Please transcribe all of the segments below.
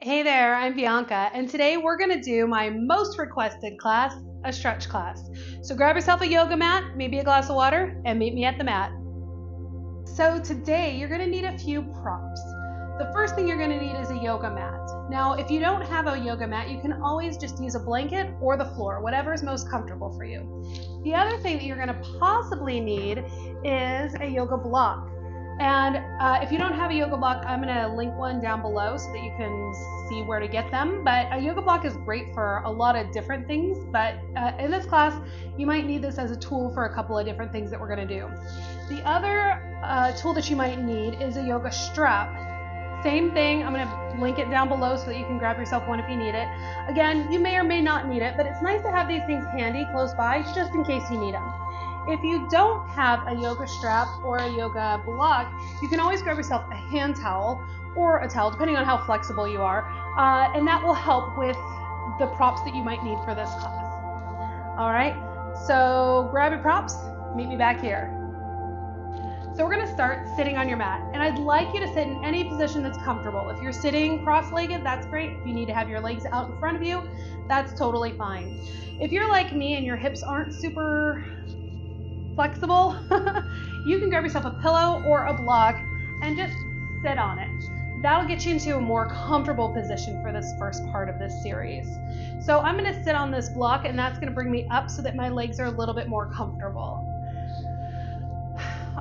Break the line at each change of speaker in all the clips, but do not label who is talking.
Hey there, I'm Bianca, and today we're going to do my most requested class, a stretch class. So grab yourself a yoga mat, maybe a glass of water, and meet me at the mat. So today you're going to need a few props. The first thing you're going to need is a yoga mat. Now, if you don't have a yoga mat, you can always just use a blanket or the floor, whatever is most comfortable for you. The other thing that you're going to possibly need is a yoga block. And if you don't have a yoga block, I'm going to link one down below so that you can see where to get them. But a yoga block is great for a lot of different things. But in this class, you might need this as a tool for a couple of different things that we're going to do. The other tool that you might need is a yoga strap. Same thing, I'm going to link it down below so that you can grab yourself one if you need it. Again, you may or may not need it, but it's nice to have these things handy close by just in case you need them. If you don't have a yoga strap or a yoga block, you can always grab yourself a hand towel or a towel, depending on how flexible you are, and that will help with the props that you might need for this class. All right, so grab your props, meet me back here. So we're going to start sitting on your mat, and I'd like you to sit in any position that's comfortable. If you're sitting cross-legged, that's great. If you need to have your legs out in front of you, that's totally fine. If you're like me and your hips aren't super flexible, you can grab yourself a pillow or a block and just sit on it. That'll get you into a more comfortable position for this first part of this series. So I'm going to sit on this block, and that's going to bring me up so that my legs are a little bit more comfortable.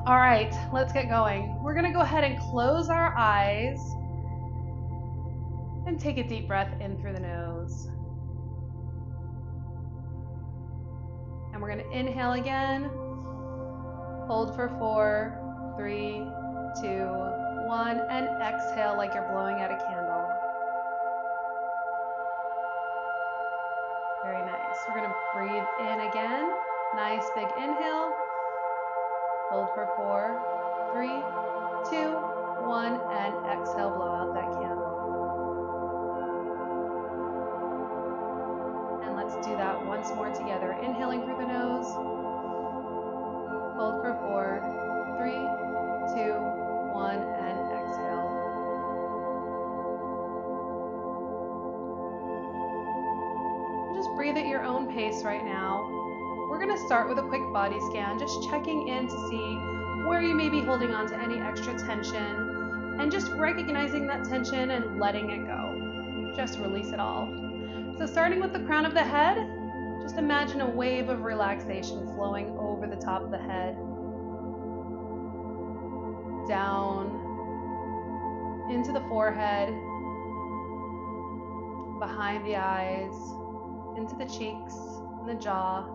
All right, let's get going. We're going to go ahead and close our eyes and take a deep breath in through the nose. And we're going to inhale again. Hold for 4, 3, 2, 1, and exhale like you're blowing out a candle. Very nice. We're going to breathe in again. Nice big inhale. Hold for 4, 3, 2, 1, and exhale, blow out that candle. And let's do that once more together. Inhaling through the nose. Hold for 4, 3, 2, 1, and exhale. Just breathe at your own pace right now. We're going to start with a quick body scan, just checking in to see where you may be holding on to any extra tension, and just recognizing that tension and letting it go. Just release it all. So starting with the crown of the head, just imagine a wave of relaxation flowing over the top of the head, down into the forehead, behind the eyes, into the cheeks and the jaw,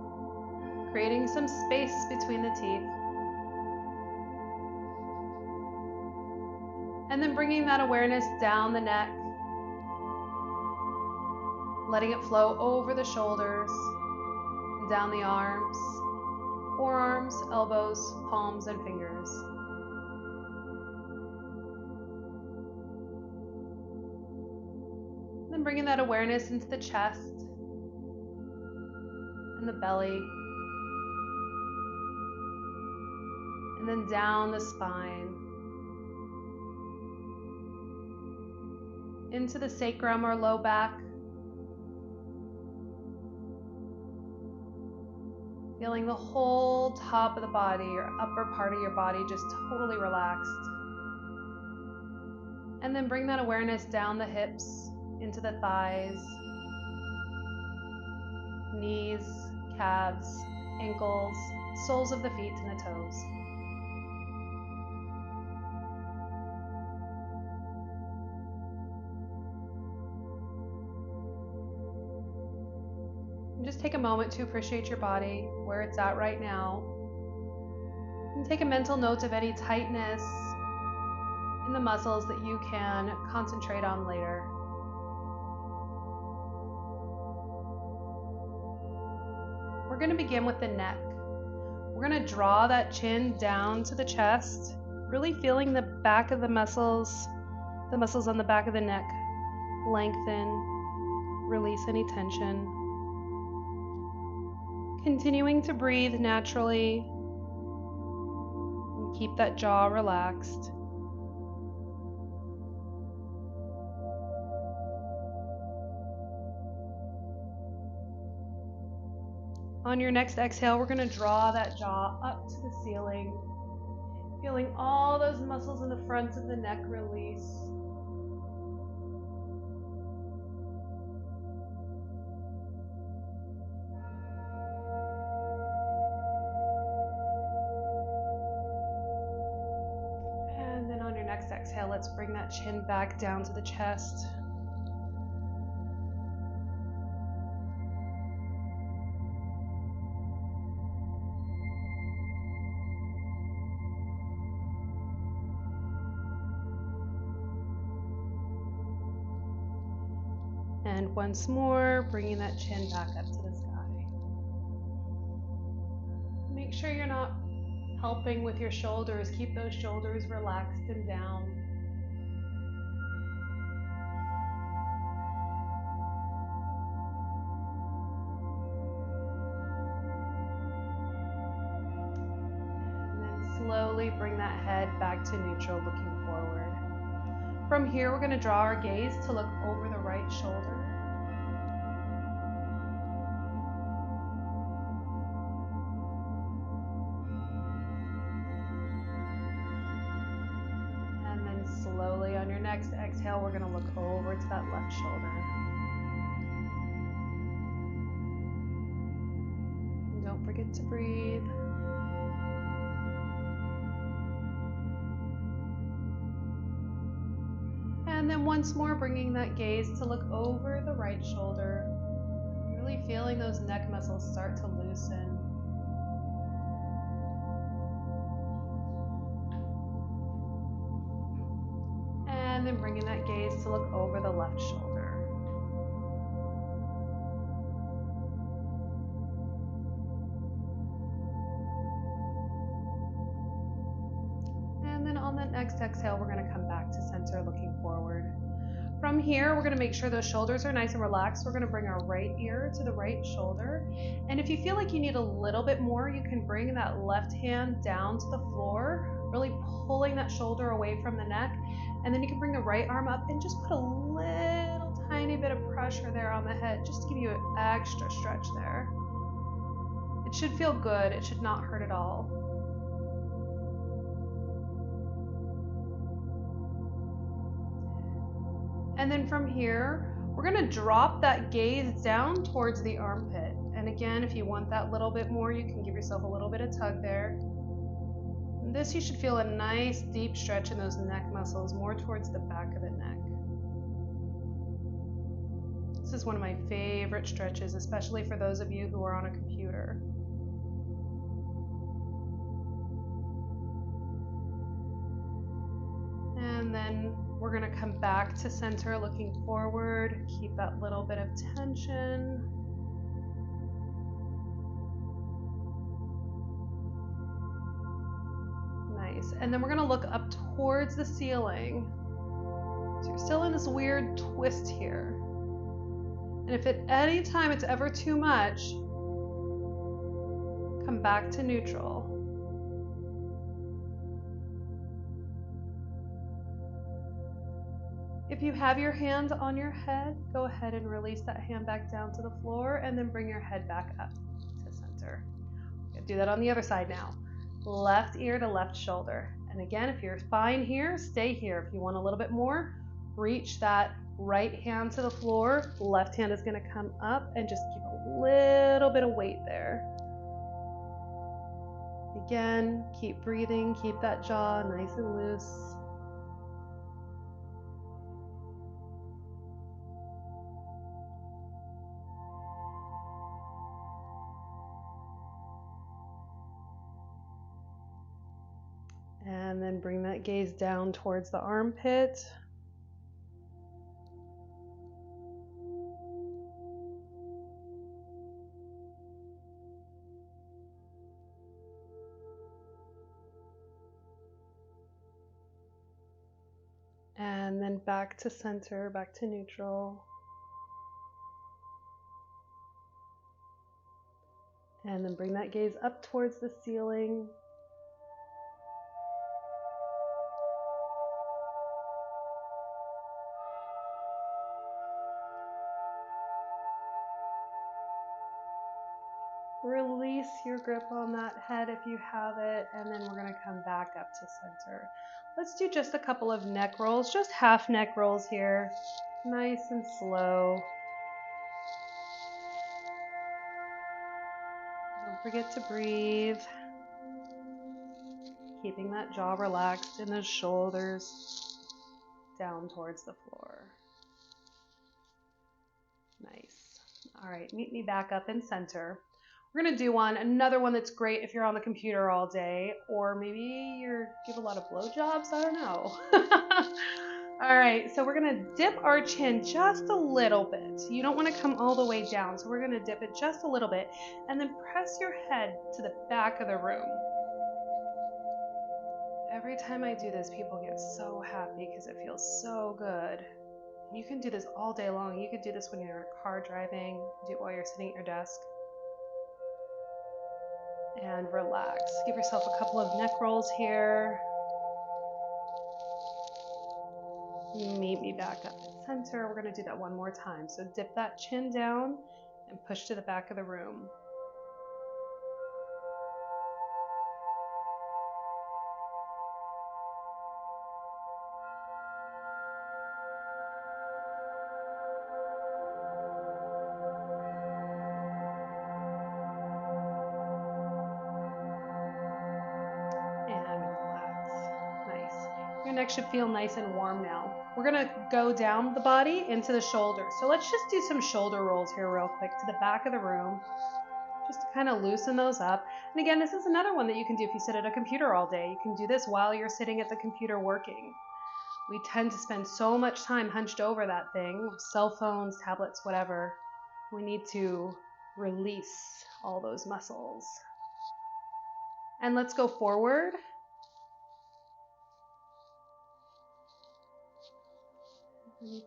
creating some space between the teeth. And then bringing that awareness down the neck, letting it flow over the shoulders, down the arms, forearms, elbows, palms, and fingers. And then bringing that awareness into the chest and the belly, and then down the spine, into the sacrum or low back, feeling the whole top of the body, or upper part of your body, just totally relaxed. And then bring that awareness down the hips, into the thighs, knees, calves, ankles, soles of the feet, and the toes. And just take a moment to appreciate your body, where it's at right now. And take a mental note of any tightness in the muscles that you can concentrate on later. We're going to begin with the neck. We're going to draw that chin down to the chest, really feeling the back of the muscles on the back of the neck lengthen, release any tension. Continuing to breathe naturally and keep that jaw relaxed. On your next exhale, we're going to draw that jaw up to the ceiling, feeling all those muscles in the front of the neck release. And then on your next exhale, let's bring that chin back down to the chest. And once more, bringing that chin back up to the sky. Make sure you're not helping with your shoulders. Keep those shoulders relaxed and down. And then slowly bring that head back to neutral, looking forward. From here, we're going to draw our gaze to look over the right shoulder. And then slowly on your next exhale, we're going to look over to that left shoulder. And don't forget to breathe. And then once more, bringing that gaze to look over the right shoulder, really feeling those neck muscles start to loosen. And then bringing that gaze to look over the left shoulder. And then on that next exhale, we're going to come back to center, looking forward. From here, we're going to make sure those shoulders are nice and relaxed. We're going to bring our right ear to the right shoulder. And if you feel like you need a little bit more, you can bring that left hand down to the floor, really pulling that shoulder away from the neck. And then you can bring the right arm up and just put a little tiny bit of pressure there on the head, just to give you an extra stretch there. It should feel good. It should not hurt at all. And then from here, we're going to drop that gaze down towards the armpit. And again, if you want that little bit more, you can give yourself a little bit of tug there. And this, you should feel a nice deep stretch in those neck muscles, more towards the back of the neck. This is one of my favorite stretches, especially for those of you who are on a computer. And then we're going to come back to center, looking forward. Keep that little bit of tension. Nice. And then we're going to look up towards the ceiling. So you're still in this weird twist here. And if at any time it's ever too much, come back to neutral. If you have your hand on your head, go ahead and release that hand back down to the floor and then bring your head back up to center. Do that on the other side now. Left ear to left shoulder. And again, if you're fine here, stay here. If you want a little bit more, reach that right hand to the floor. Left hand is going to come up and just keep a little bit of weight there. Again, keep breathing, keep that jaw nice and loose. And then bring that gaze down towards the armpit. And then back to center, back to neutral. And then bring that gaze up towards the ceiling. Release your grip on that head if you have it, and then we're going to come back up to center. Let's do just a couple of neck rolls, just half neck rolls here, nice and slow. Don't forget to breathe. Keeping that jaw relaxed and the shoulders down towards the floor. Nice. All right, meet me back up in center. We're going to do another one that's great if you're on the computer all day, or maybe you give a lot of blowjobs, I don't know. All right, so we're going to dip our chin just a little bit. You don't want to come all the way down, so we're going to dip it just a little bit, and then press your head to the back of the room. Every time I do this, people get so happy because it feels so good. You can do this all day long. You could do this when you're in a car driving, you can do it while you're sitting at your desk. And relax. Give yourself a couple of neck rolls here. Meet me back up at center. We're going to do that one more time. So dip that chin down and push to the back of the room. Your neck should feel nice and warm now. We're going to go down the body into the shoulders. So let's just do some shoulder rolls here real quick to the back of the room, just to kind of loosen those up. And again, this is another one that you can do if you sit at a computer all day. You can do this while you're sitting at the computer working. We tend to spend so much time hunched over that thing, cell phones, tablets, whatever. We need to release all those muscles. And let's go forward.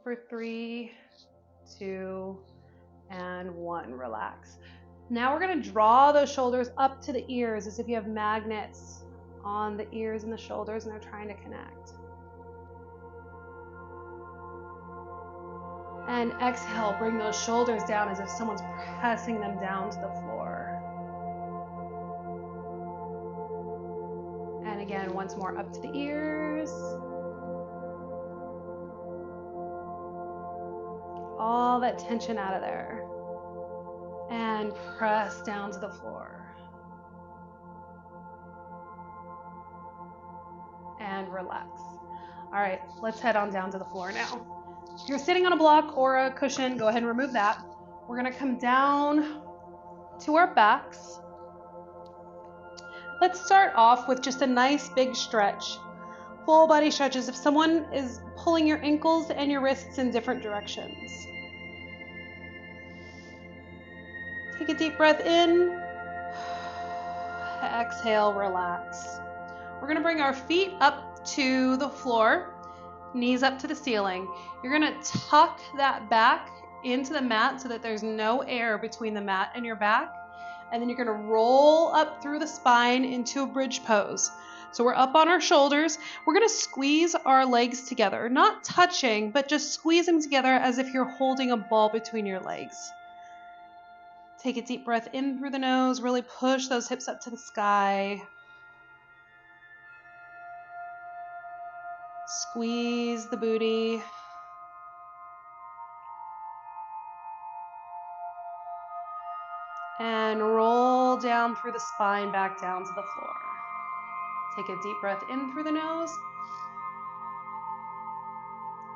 For 3, 2, and 1. Relax. Now we're going to draw those shoulders up to the ears as if you have magnets on the ears and the shoulders and they're trying to connect. And exhale, bring those shoulders down as if someone's pressing them down to the floor. And again, once more up to the ears. All that tension out of there. And press down to the floor. And relax. All right, let's head on down to the floor now. If you're sitting on a block or a cushion, go ahead and remove that. We're going to come down to our backs. Let's start off with just a nice big stretch. Full body stretches if someone is pulling your ankles and your wrists in different directions. Take a deep breath in. Exhale, relax. We're going to bring our feet up to the floor, knees up to the ceiling. You're going to tuck that back into the mat so that there's no air between the mat and your back. And then you're going to roll up through the spine into a bridge pose. So we're up on our shoulders. We're going to squeeze our legs together, not touching, but just squeeze them together as if you're holding a ball between your legs. Take a deep breath in through the nose. Really push those hips up to the sky. Squeeze the booty. And roll down through the spine back down to the floor. Take a deep breath in through the nose.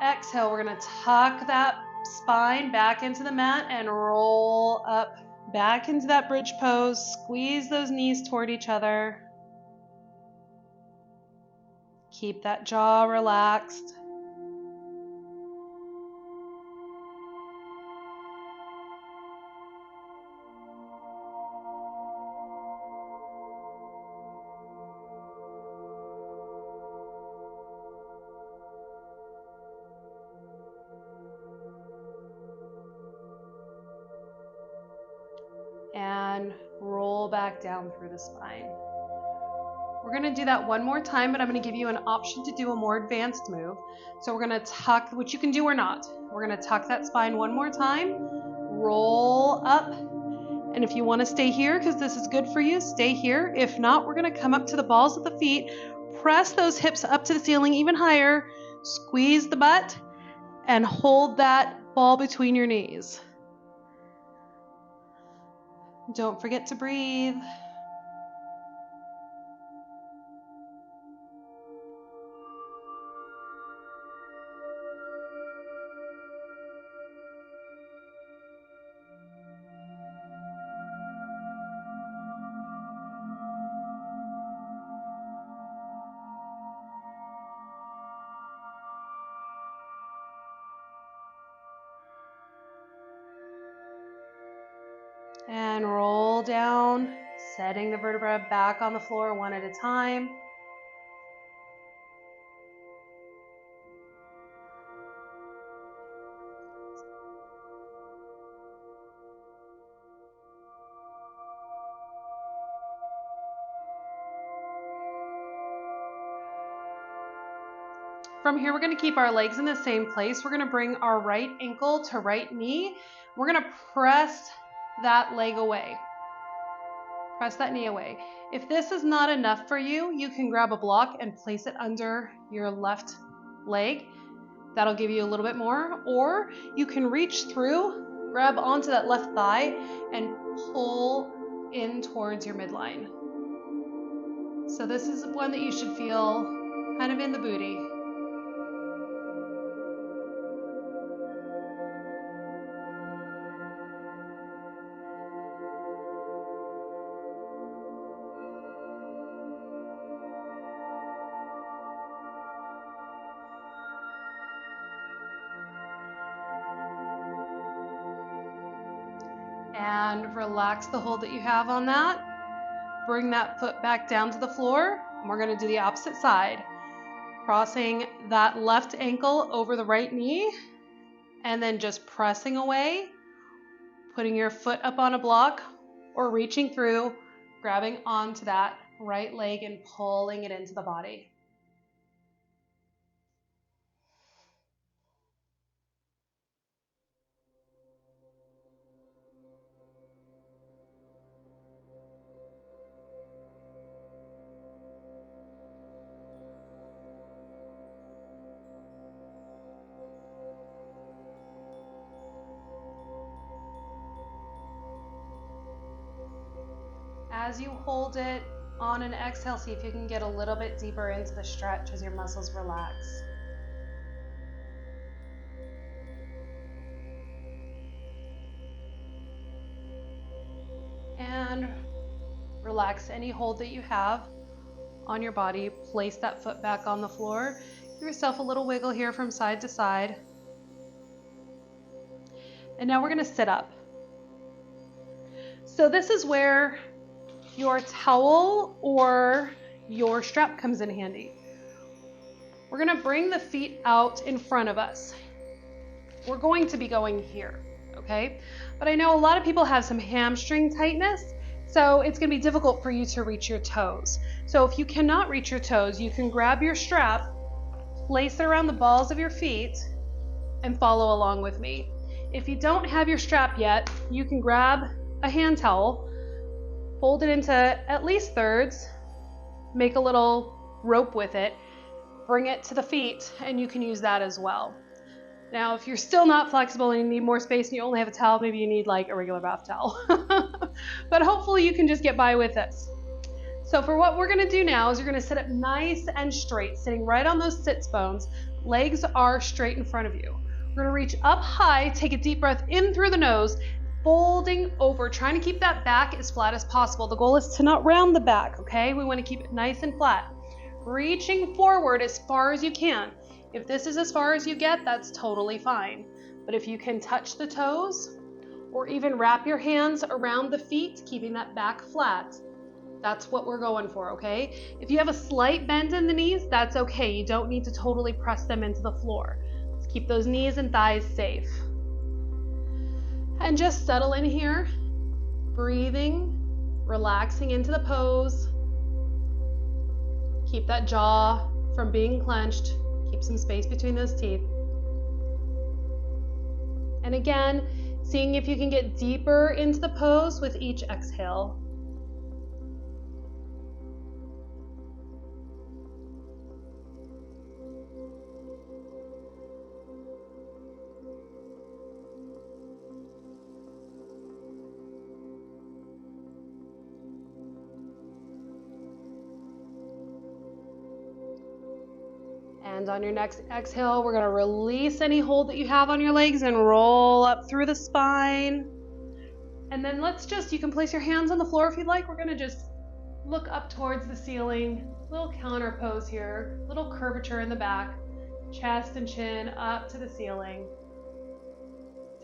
Exhale, we're going to tuck that spine back into the mat and roll up back into that bridge pose. Squeeze those knees toward each other. Keep that jaw relaxed. And roll back down through the spine. We're going to do that one more time, but I'm going to give you an option to do a more advanced move. So we're going to tuck, which you can do or not. We're going to tuck that spine one more time, roll up, And if you want to stay here because this is good for you, stay here. If not, we're going to come up to the balls of the feet, press those hips up to the ceiling even higher, squeeze the butt, and hold that ball between your knees. Don't forget to breathe. And roll down, setting the vertebra back on the floor one at a time. From here, we're going to keep our legs in the same place. We're going to bring our right ankle to right knee. We're going to press that leg away. Press that knee away. If this is not enough for you, you can grab a block and place it under your left leg. That'll give you a little bit more. Or you can reach through, grab onto that left thigh, and pull in towards your midline. So this is one that you should feel kind of in the booty. And relax the hold that you have on that. Bring that foot back down to the floor. And we're going to do the opposite side. Crossing that left ankle over the right knee. And then just pressing away. Putting your foot up on a block or reaching through, grabbing onto that right leg and pulling it into the body. As you hold it on an exhale, see if you can get a little bit deeper into the stretch as your muscles relax. And relax any hold that you have on your body. Place that foot back on the floor. Give yourself a little wiggle here from side to side. And now we're going to sit up. So this is where your towel or your strap comes in handy. We're going to bring the feet out in front of us. We're going to be going here, okay? But I know a lot of people have some hamstring tightness, so it's going to be difficult for you to reach your toes. So if you cannot reach your toes, you can grab your strap, place it around the balls of your feet, and follow along with me. If you don't have your strap yet, you can grab a hand towel, fold it into at least thirds, make a little rope with it, bring it to the feet, and you can use that as well. Now, if you're still not flexible and you need more space and you only have a towel, maybe you need like a regular bath towel. But hopefully you can just get by with this. So for what we're gonna do now is you're gonna sit up nice and straight, sitting right on those sits bones. Legs are straight in front of you. We're gonna reach up high, take a deep breath in through the nose, folding over, trying to keep that back as flat as possible. The goal is to not round the back, okay? We want to keep it nice and flat. Reaching forward as far as you can. If this is as far as you get, that's totally fine. But if you can touch the toes or even wrap your hands around the feet, keeping that back flat, that's what we're going for, okay? If you have a slight bend in the knees, that's okay. You don't need to totally press them into the floor. Let's keep those knees and thighs safe. And just settle in here, breathing, relaxing into the pose. Keep that jaw from being clenched. Keep some space between those teeth. And again, Seeing if you can get deeper into the pose with each exhale. And on your next exhale, we're going to release any hold that you have on your legs and roll up through the spine. And then you can place your hands on the floor if you'd like. We're going to just look up towards the ceiling. Little counter pose here, little curvature in the back, chest and chin up to the ceiling.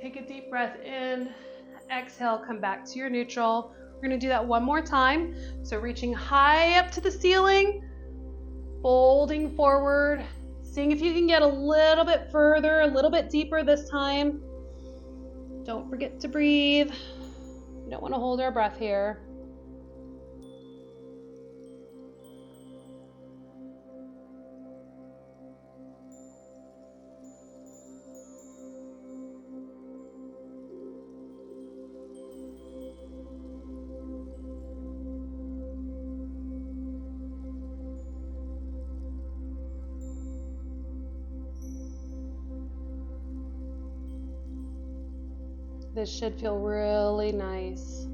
Take a deep breath in, exhale, come back to your neutral. We're going to do that one more time. So reaching high up to the ceiling, folding forward, seeing if you can get a little bit further, a little bit deeper this time. Don't forget to breathe. We don't want to hold our breath here. This should feel really nice.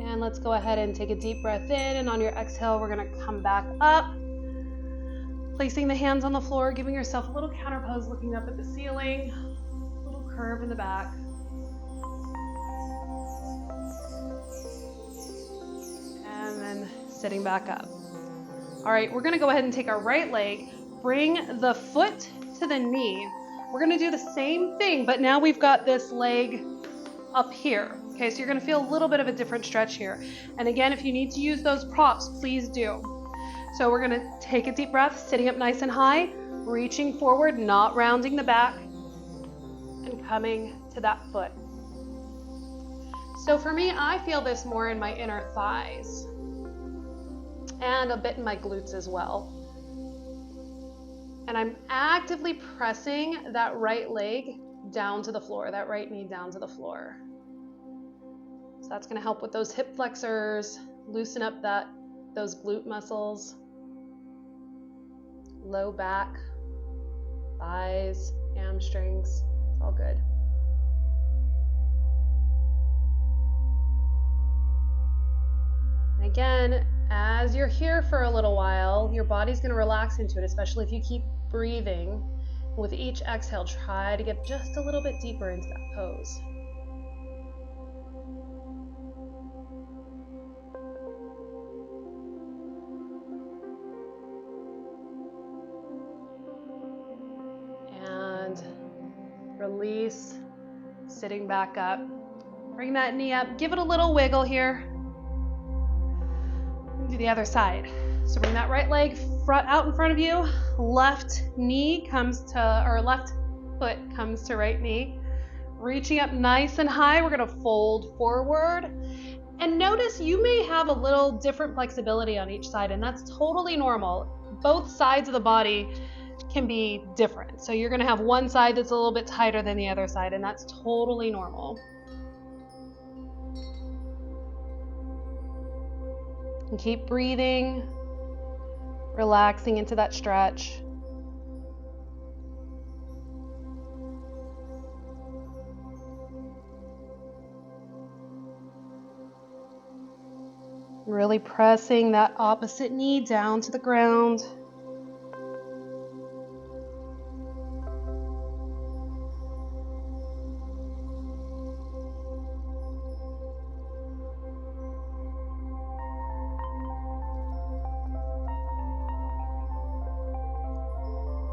And let's go ahead and take a deep breath in, and on your exhale, we're going to come back up. Placing the hands on the floor, giving yourself a little counter pose, looking up at the ceiling, a little curve in the back. And then sitting back up. All right, we're going to go ahead and take our right leg, bring the foot to the knee. We're going to do the same thing, but now we've got this leg up here. Okay, so you're going to feel a little bit of a different stretch here. And again, if you need to use those props, please do. So we're going to take a deep breath, sitting up nice and high, reaching forward, not rounding the back, and coming to that foot. So for me, I feel this more in my inner thighs and a bit in my glutes as well. And I'm actively pressing that right leg down to the floor, that right knee down to the floor. So that's going to help with those hip flexors, loosen up those glute muscles, low back, thighs, hamstrings. It's all good. And again, as you're here for a little while, your body's going to relax into it, especially if you keep breathing. With each exhale, try to get just a little bit deeper into that pose. And release, sitting back up. Bring that knee up, give it a little wiggle here. Do the other side. So bring that right leg out in front of you. Left foot comes to right knee. Reaching up nice and high, we're going to fold forward. And notice you may have a little different flexibility on each side, and that's totally normal. Both sides of the body can be different. So you're going to have one side that's a little bit tighter than the other side, and that's totally normal. And keep breathing, relaxing into that stretch. Really pressing that opposite knee down to the ground.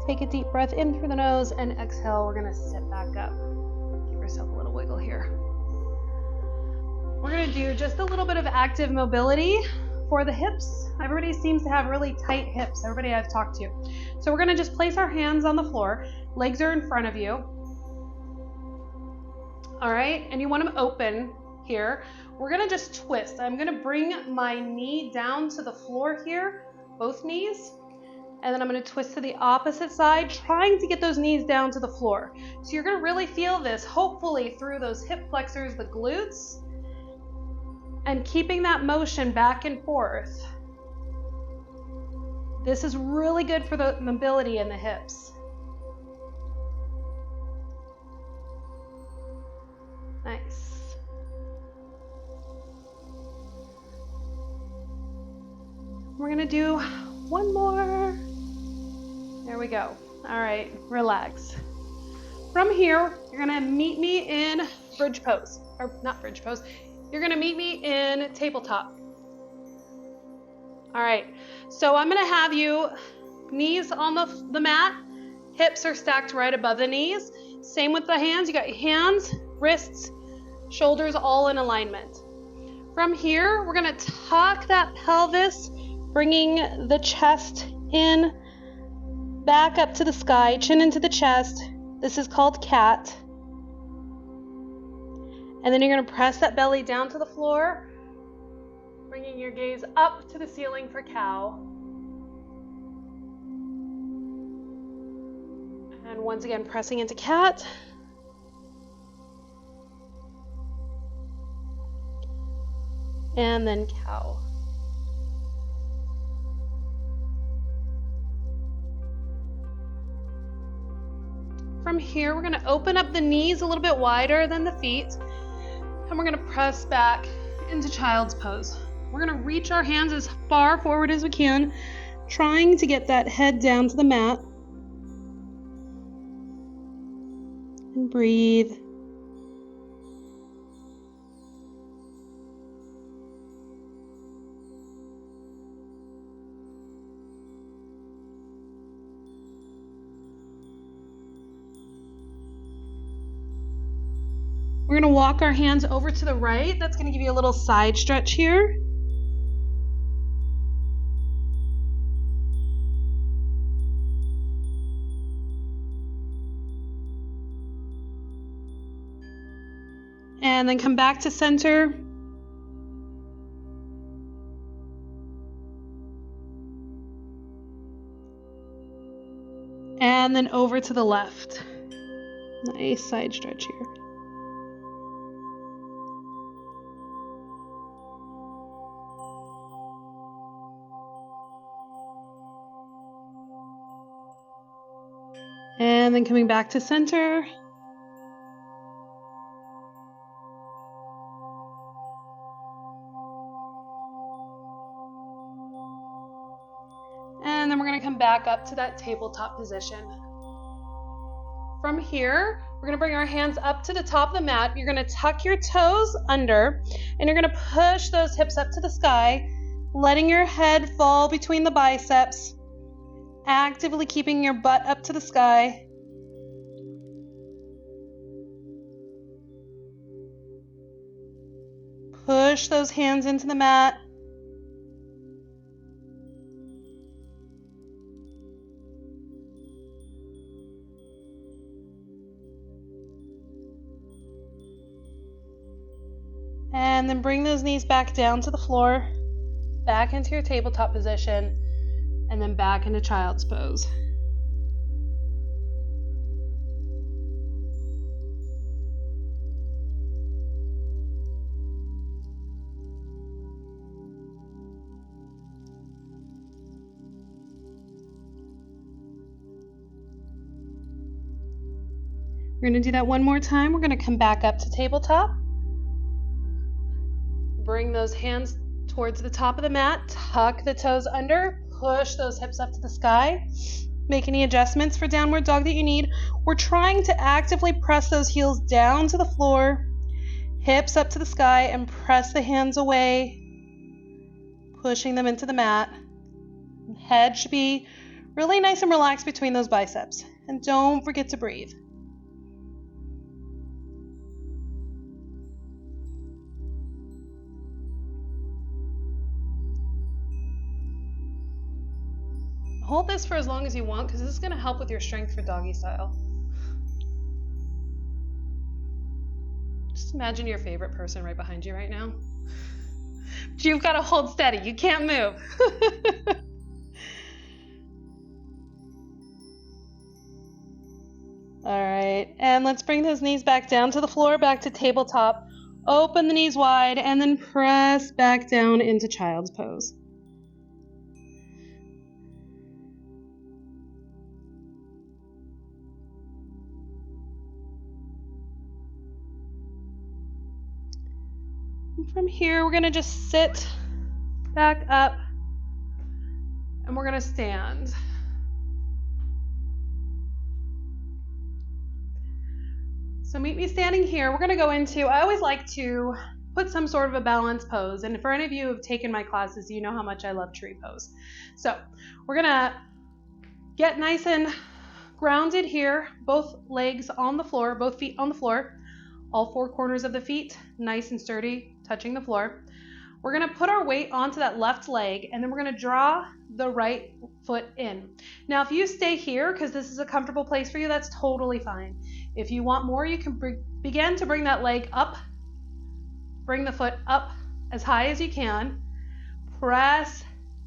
Take a deep breath in through the nose and exhale. We're going to sit back up. Give yourself a little wiggle here. We're going to do just a little bit of active mobility for the hips. Everybody seems to have really tight hips, everybody I've talked to. So we're going to just place our hands on the floor. Legs are in front of you. All right, and you want them open here. We're going to just twist. I'm going to bring my knee down to the floor here, both knees. And then I'm going to twist to the opposite side, trying to get those knees down to the floor. So you're going to really feel this, hopefully, through those hip flexors, the glutes, and keeping that motion back and forth. This is really good for the mobility in the hips. Nice. We're going to do one more. There we go. All right, relax. From here, you're going to meet me in bridge pose. Or not bridge pose. You're going to meet me in tabletop. All right, so I'm going to have you knees on the mat. Hips are stacked right above the knees. Same with the hands. You got your hands, wrists, shoulders all in alignment. From here, we're going to tuck that pelvis, bringing the chest in, back up to the sky, chin into the chest. This is called cat. And then you're going to press that belly down to the floor, bringing your gaze up to the ceiling for cow. And once again, pressing into cat. And then cow. From here, we're going to open up the knees a little bit wider than the feet, and we're going to press back into child's pose. We're going to reach our hands as far forward as we can, trying to get that head down to the mat. And breathe. We're going to walk our hands over to the right. That's going to give you a little side stretch here. And then come back to center. And then over to the left. Nice side stretch here. And then coming back to center. And then we're going to come back up to that tabletop position. From here, we're going to bring our hands up to the top of the mat. You're going to tuck your toes under, and you're going to push those hips up to the sky, letting your head fall between the biceps, actively keeping your butt up to the sky. Push those hands into the mat. And then bring those knees back down to the floor, back into your tabletop position, and then back into child's pose. We're going to do that one more time. We're going to come back up to tabletop. Bring those hands towards the top of the mat. Tuck the toes under. Push those hips up to the sky. Make any adjustments for downward dog that you need. We're trying to actively press those heels down to the floor. Hips up to the sky and press the hands away. Pushing them into the mat. Head should be really nice and relaxed between those biceps. And don't forget to breathe. Hold this for as long as you want, because this is going to help with your strength for doggy style. Just imagine your favorite person right behind you right now. But you've got to hold steady. You can't move. All right, and let's bring those knees back down to the floor, back to tabletop. Open the knees wide and then press back down into child's pose. And from here, we're gonna just sit back up and we're gonna stand. So meet me standing here. We're going to go into, I always like to put some sort of a balance pose. And for any of you who have taken my classes, you know how much I love tree pose. So we're going to get nice and grounded here. Both legs on the floor, both feet on the floor. All four corners of the feet, nice and sturdy, touching the floor. We're going to put our weight onto that left leg, and then we're going to draw the right foot in. Now, if you stay here, because this is a comfortable place for you, that's totally fine. If you want more, you can begin to bring that leg up. Bring the foot up as high as you can. Press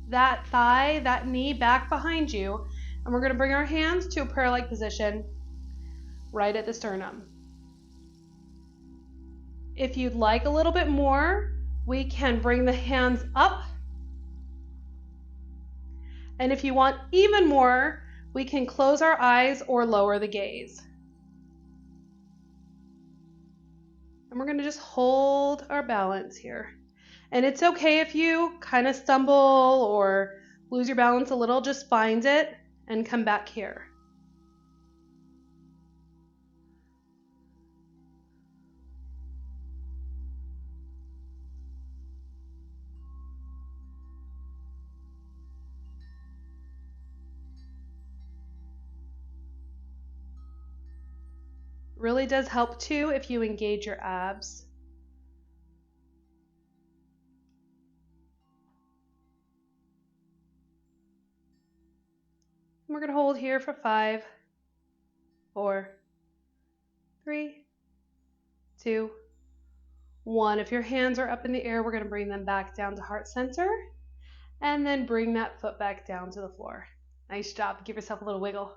that thigh, that knee back behind you, and we're going to bring our hands to a prayer-like position right at the sternum. If you'd like a little bit more, we can bring the hands up. And if you want even more, we can close our eyes or lower the gaze. And we're going to just hold our balance here. And it's okay if you kind of stumble or lose your balance a little, just find it and come back here. Really does help too if you engage your abs. And we're going to hold here for 5, 4, 3, 2, 1. If your hands are up in the air, we're going to bring them back down to heart center and then bring that foot back down to the floor. Nice job. Give yourself a little wiggle.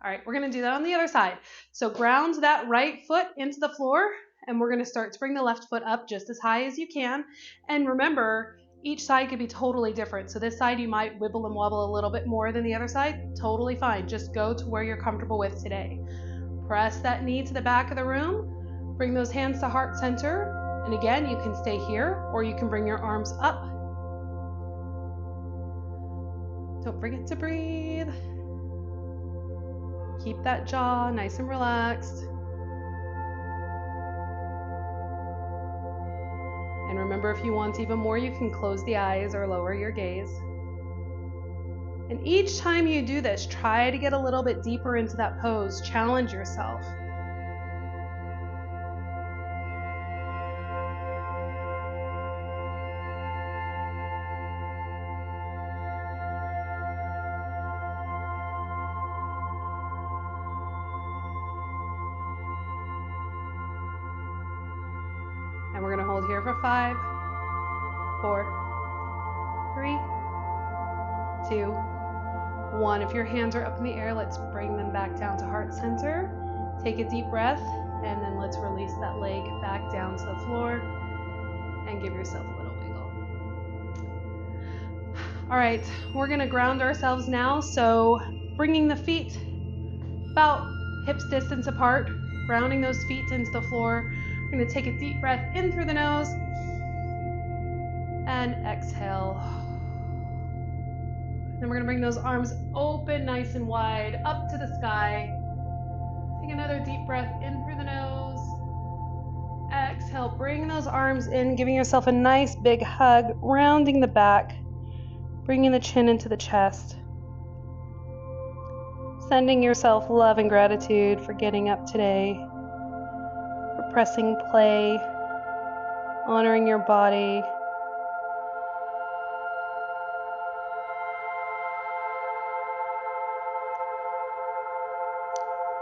All right, we're going to do that on the other side. So ground that right foot into the floor, and we're going to start to bring the left foot up just as high as you can. And remember, each side could be totally different. So this side you might wibble and wobble a little bit more than the other side. Totally fine. Just go to where you're comfortable with today. Press that knee to the back of the room. Bring those hands to heart center. And again, you can stay here or you can bring your arms up. Don't forget to breathe. Keep that jaw nice and relaxed. And remember, if you want even more, you can close the eyes or lower your gaze. And each time you do this, try to get a little bit deeper into that pose. Challenge yourself. And we're going to hold here for 5, 4, 3, 2, 1. If your hands are up in the air, let's bring them back down to heart center. Take a deep breath, and then let's release that leg back down to the floor and give yourself a little wiggle. All right, we're going to ground ourselves now. So bringing the feet about hips distance apart, grounding those feet into the floor. We're going to take a deep breath in through the nose and exhale. Then we're going to bring those arms open nice and wide up to the sky. Take another deep breath in through the nose. Exhale, bring those arms in, giving yourself a nice big hug, rounding the back, bringing the chin into the chest. Sending yourself love and gratitude for getting up today. Pressing play, honoring your body.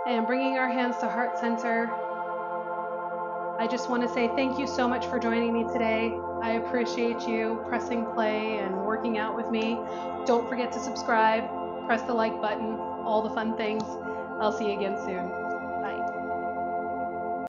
And bringing our hands to heart center. I just want to say thank you so much for joining me today. I appreciate you pressing play and working out with me. Don't forget to subscribe, press the like button, all the fun things. I'll see you again soon.